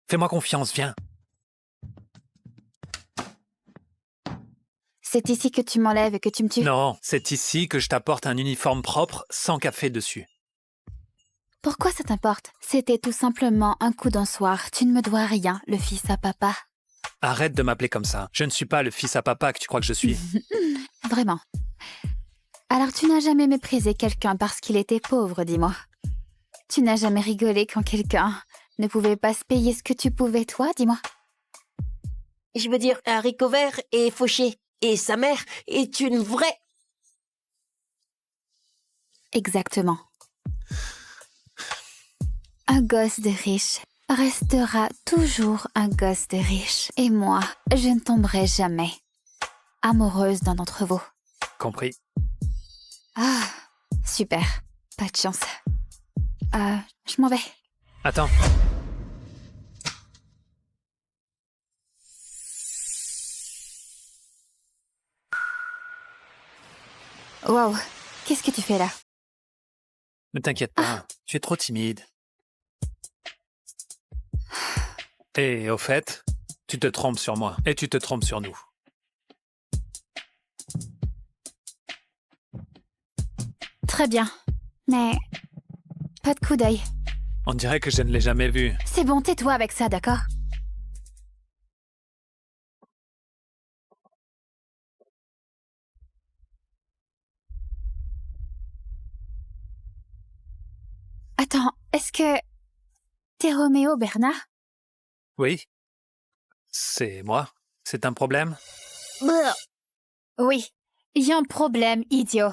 Fais-moi confiance, viens. C'est ici que tu m'enlèves et que tu me tues? Non, c'est ici que je t'apporte un uniforme propre sans café dessus. Pourquoi ça t'importe? C'était tout simplement un coup d'un soir. Tu ne me dois rien, le fils à papa. Arrête de m'appeler comme ça. Je ne suis pas le fils à papa que tu crois que je suis. Vraiment. Alors tu n'as jamais méprisé quelqu'un parce qu'il était pauvre, dis-moi. Tu n'as jamais rigolé quand quelqu'un ne pouvait pas se payer ce que tu pouvais, toi, dis-moi. Je veux dire, Haricot Vert est fauché. Et sa mère est une vraie... Exactement. Un gosse de riche restera toujours un gosse de riche. Et moi, je ne tomberai jamais amoureuse d'un d'entre vous. Compris. Ah, super. Pas de chance. Je m'en vais. Attends. Wow, qu'est-ce que tu fais là? Ne t'inquiète pas, tu es trop timide. Et au fait, tu te trompes sur moi et tu te trompes sur nous. Très bien, mais pas de coup d'œil. On dirait que je ne l'ai jamais vu. C'est bon, tais-toi avec ça, d'accord? Attends, est-ce que t'es Roméo Bernard? Oui. C'est moi. C'est un problème? Oui, il y a un problème, idiot.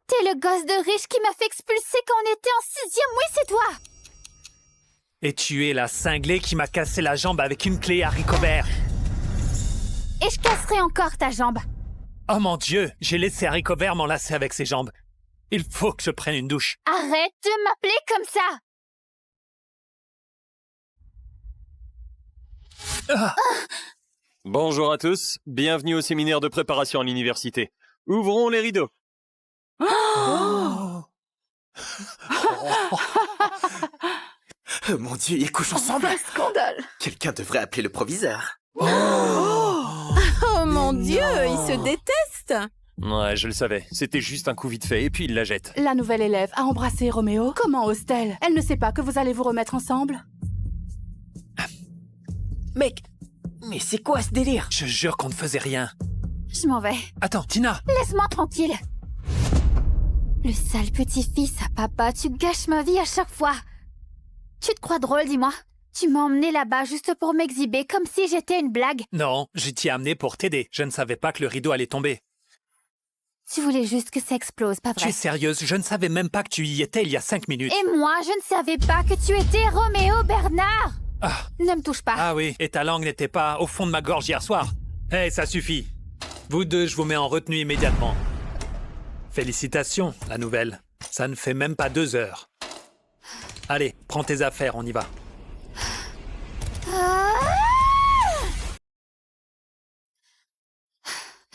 T'es le gosse de riche qui m'a fait expulser quand on était en 6e, oui, c'est toi! Et tu es la cinglée qui m'a cassé la jambe avec une clé haricots verts. Et je casserai encore ta jambe. Oh mon Dieu, j'ai laissé haricots verts m'enlacer avec ses jambes. Il faut que je prenne une douche. Arrête de m'appeler comme ça! Bonjour à tous, bienvenue au séminaire de préparation à l'université. Ouvrons les rideaux. Oh mon Dieu, ils couchent ensemble. Un scandale. Quelqu'un devrait appeler le proviseur. Oh mon Dieu, ils se détestent. Ouais, je le savais. C'était juste un coup vite fait et puis il la jette. La nouvelle élève a embrassé Roméo. Comment ose-t-elle? Elle ne sait pas que vous allez vous remettre ensemble? Mec, mais c'est quoi ce délire? Je jure qu'on ne faisait rien. Je m'en vais. Attends, Tina! Laisse-moi tranquille. Le sale petit-fils à papa, tu gâches ma vie à chaque fois. Tu te crois drôle, dis-moi? Tu m'as emmené là-bas juste pour m'exhiber comme si j'étais une blague. Non, je t'y ai amené pour t'aider. Je ne savais pas que le rideau allait tomber. Tu voulais juste que ça explose, pas vrai? Tu es sérieuse? Je ne savais même pas que tu y étais il y a 5 minutes. Et moi, je ne savais pas que tu étais Roméo Bernard. Ne me touche pas. Ah oui, et ta langue n'était pas au fond de ma gorge hier soir. Hé, ça suffit. Vous deux, je vous mets en retenue immédiatement. Félicitations, la nouvelle. Ça ne fait même pas 2 heures. Allez, prends tes affaires, on y va.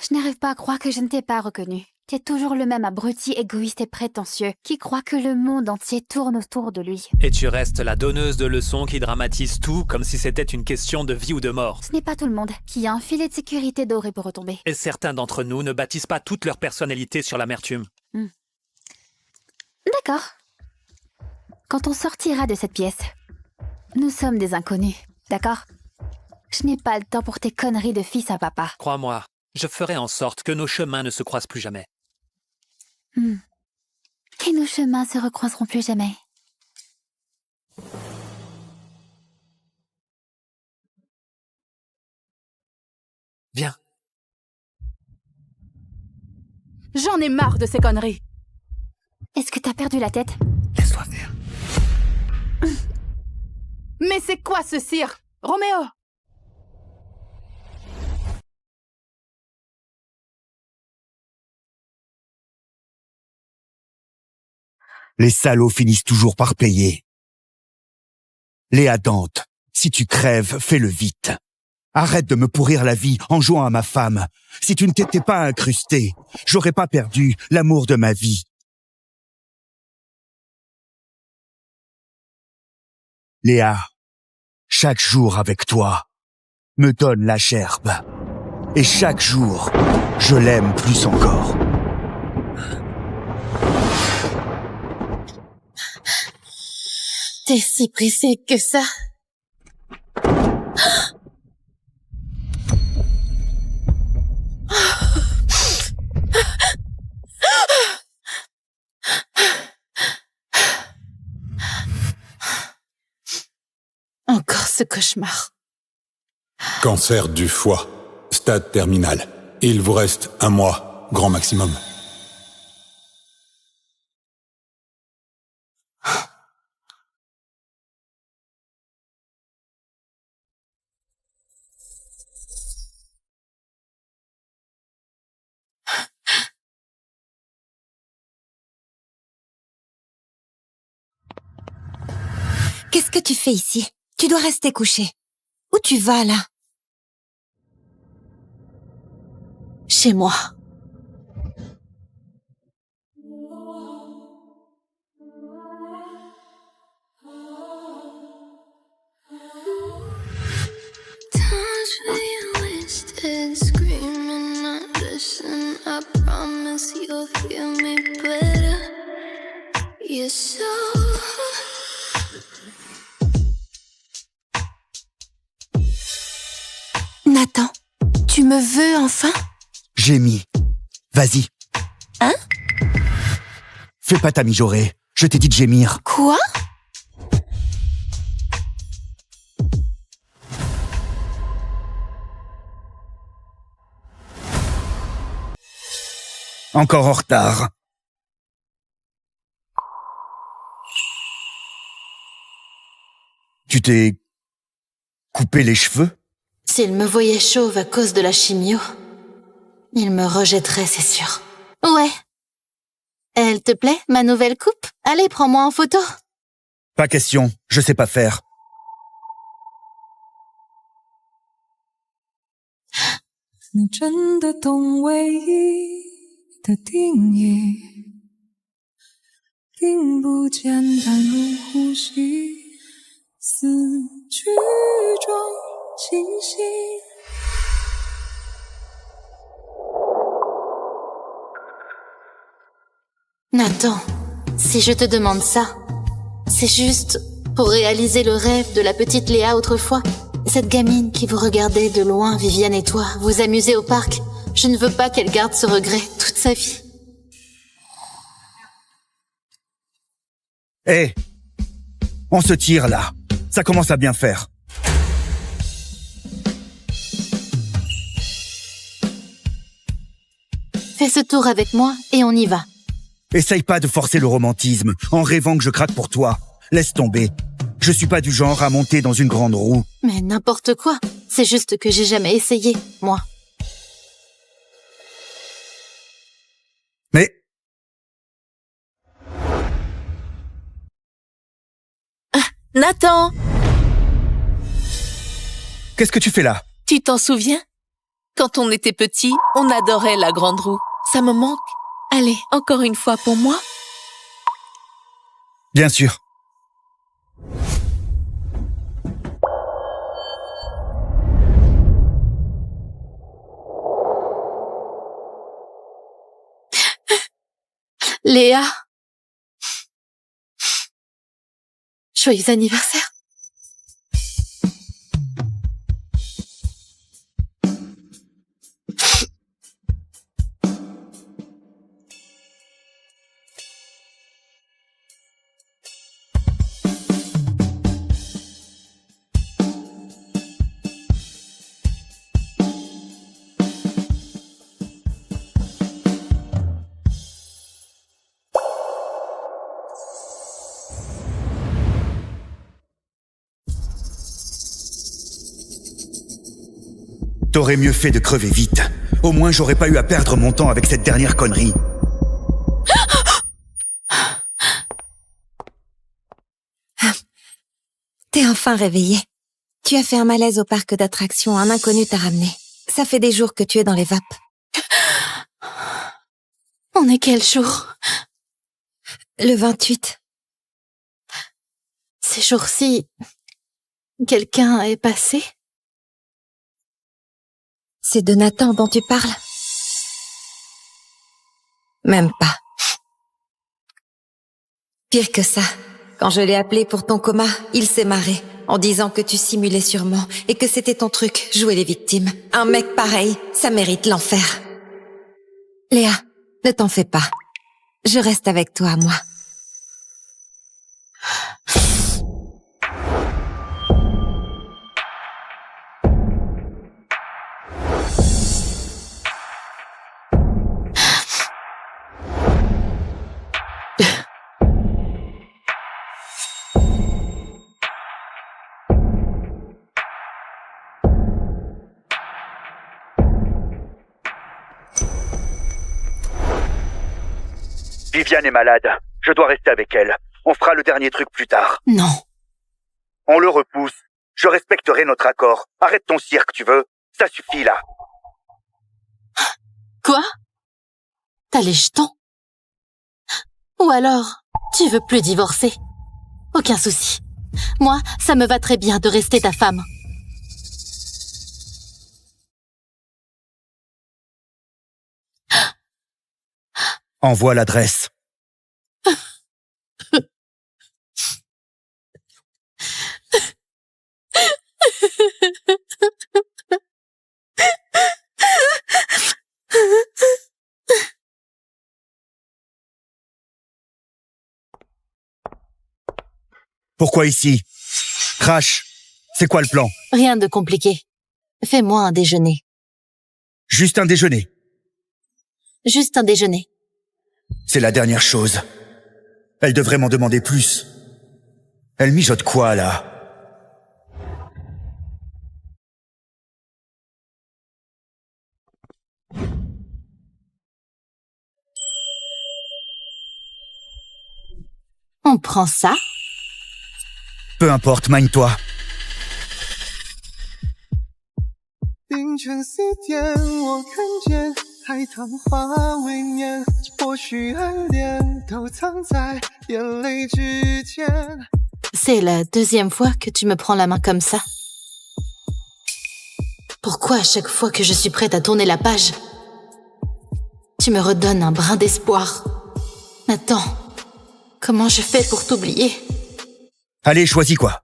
Je n'arrive pas à croire que je ne t'ai pas reconnu. T'es toujours le même abruti égoïste et prétentieux qui croit que le monde entier tourne autour de lui. Et tu restes la donneuse de leçons qui dramatise tout comme si c'était une question de vie ou de mort. Ce n'est pas tout le monde qui a un filet de sécurité doré pour retomber. Et certains d'entre nous ne bâtissent pas toute leur personnalité sur l'amertume. D'accord. Quand on sortira de cette pièce, nous sommes des inconnus, d'accord? Je n'ai pas le temps pour tes conneries de fils à papa. Crois-moi, je ferai en sorte que nos chemins ne se croisent plus jamais. Et nos chemins se recroiseront plus jamais. Viens. J'en ai marre de ces conneries. Est-ce que t'as perdu la tête? Laisse-toi faire. Mais c'est quoi ce cirque? Roméo! Les salauds finissent toujours par payer. Léa Dante, si tu crèves, fais-le vite. Arrête de me pourrir la vie en jouant à ma femme. Si tu ne t'étais pas incrusté, j'aurais pas perdu l'amour de ma vie. Léa, chaque jour avec toi me donne la gerbe. Et chaque jour, je l'aime plus encore. T'es si pressé que ça? Encore ce cauchemar. Cancer du foie, stade terminal. Il vous reste 1 mois, grand maximum. Qu'est-ce que tu fais ici? Tu dois rester couché. Où tu vas, là? Chez moi. Nathan, tu me veux enfin? Jamie, vas-y. Hein? Fais pas ta mijaurée. Je t'ai dit de gémir. Quoi? Encore en retard. Tu t'es coupé les cheveux? S'il me voyait chauve à cause de la chimio, il me rejetterait, c'est sûr. Ouais. Elle te plaît, ma nouvelle coupe? Allez, prends-moi en photo. Pas question, je sais pas faire. Nathan, si je te demande ça, c'est juste pour réaliser le rêve de la petite Léa autrefois. Cette gamine qui vous regardait de loin, Viviane et toi, vous amuser au parc. Je ne veux pas qu'elle garde ce regret toute sa vie. Hé, on se tire là. Ça commence à bien faire. Fais ce tour avec moi et on y va. Essaye pas de forcer le romantisme en rêvant que je craque pour toi. Laisse tomber. Je suis pas du genre à monter dans une grande roue. Mais n'importe quoi. C'est juste que j'ai jamais essayé, moi. Mais... Nathan! Qu'est-ce que tu fais là? Tu t'en souviens? Quand on était petit, on adorait la grande roue. Ça me manque. Allez, encore une fois pour moi? Bien sûr. Léa. Joyeux anniversaire. T'aurais mieux fait de crever vite. Au moins, j'aurais pas eu à perdre mon temps avec cette dernière connerie. T'es enfin réveillé. Tu as fait un malaise au parc d'attractions, un inconnu t'a ramené. Ça fait des jours que tu es dans les vapes. On est quel jour? Le 28. Ces jours-ci, quelqu'un est passé? C'est de Nathan dont tu parles? Même pas. Pire que ça, quand je l'ai appelé pour ton coma, il s'est marré, en disant que tu simulais sûrement, et que c'était ton truc, jouer les victimes. Un mec pareil, ça mérite l'enfer. Léa, ne t'en fais pas. Je reste avec toi, moi. Viviane est malade. Je dois rester avec elle. On fera le dernier truc plus tard. Non. On le repousse. Je respecterai notre accord. Arrête ton cirque, tu veux? Ça suffit, là. Quoi? T'as les jetons? Ou alors, tu veux plus divorcer? Aucun souci. Moi, ça me va très bien de rester ta femme. Envoie l'adresse. Pourquoi ici? Crash, c'est quoi le plan? Rien de compliqué. Fais-moi un déjeuner. Juste un déjeuner. Juste un déjeuner. C'est la dernière chose. Elle devrait m'en demander plus. Elle mijote quoi, là? On prend ça? Peu importe, mine-toi. 凌晨4点，我看见海棠花未眠，或许暗恋都藏在眼泪之间。 C'est la deuxième fois que tu me prends la main comme ça. Pourquoi à chaque fois que je suis prête à tourner la page, tu me redonnes un brin d'espoir? Attends, comment je fais pour t'oublier? Allez, choisis quoi?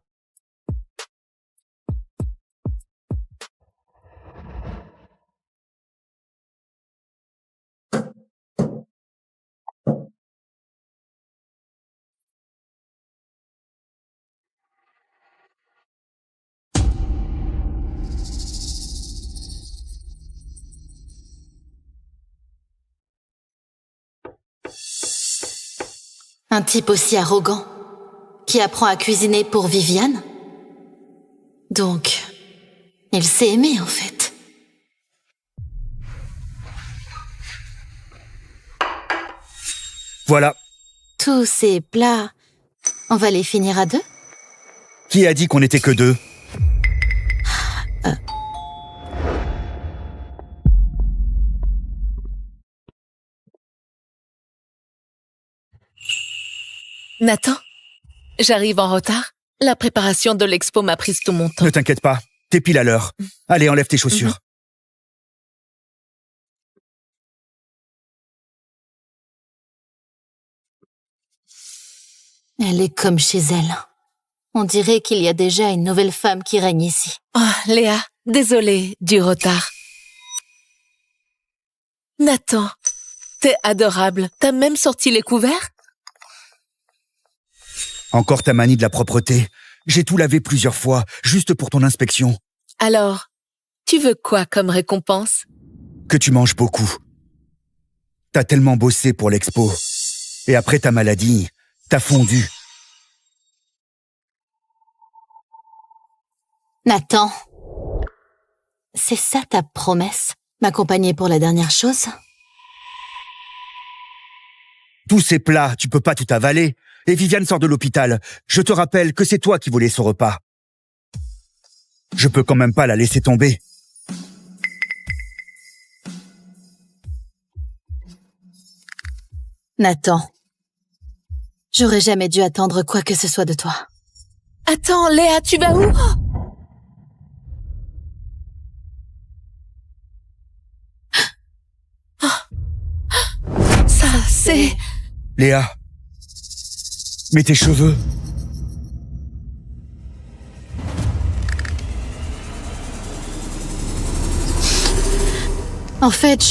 Un type aussi arrogant, qui apprend à cuisiner pour Viviane? Donc, il s'est aimé en fait. Voilà. Tous ces plats, on va les finir à deux? Qui a dit qu'on n'était que deux? Nathan, j'arrive en retard. La préparation de l'expo m'a pris tout mon temps. Ne t'inquiète pas, t'es pile à l'heure. Allez, enlève tes chaussures. Elle est comme chez elle. On dirait qu'il y a déjà une nouvelle femme qui règne ici. Oh, Léa, désolée du retard. Nathan, t'es adorable. T'as même sorti les couverts? Encore ta manie de la propreté. J'ai tout lavé plusieurs fois, juste pour ton inspection. Alors, tu veux quoi comme récompense? Que tu manges beaucoup. T'as tellement bossé pour l'expo. Et après ta maladie, t'as fondu. Nathan, c'est ça ta promesse? M'accompagner pour la dernière chose? Tous ces plats, tu peux pas tout avaler. Et Viviane sort de l'hôpital. Je te rappelle que c'est toi qui voulais ce repas. Je peux quand même pas la laisser tomber. Nathan, j'aurais jamais dû attendre quoi que ce soit de toi. Attends, Léa, tu vas où? Ça, c'est... Léa, mais tes cheveux... En fait,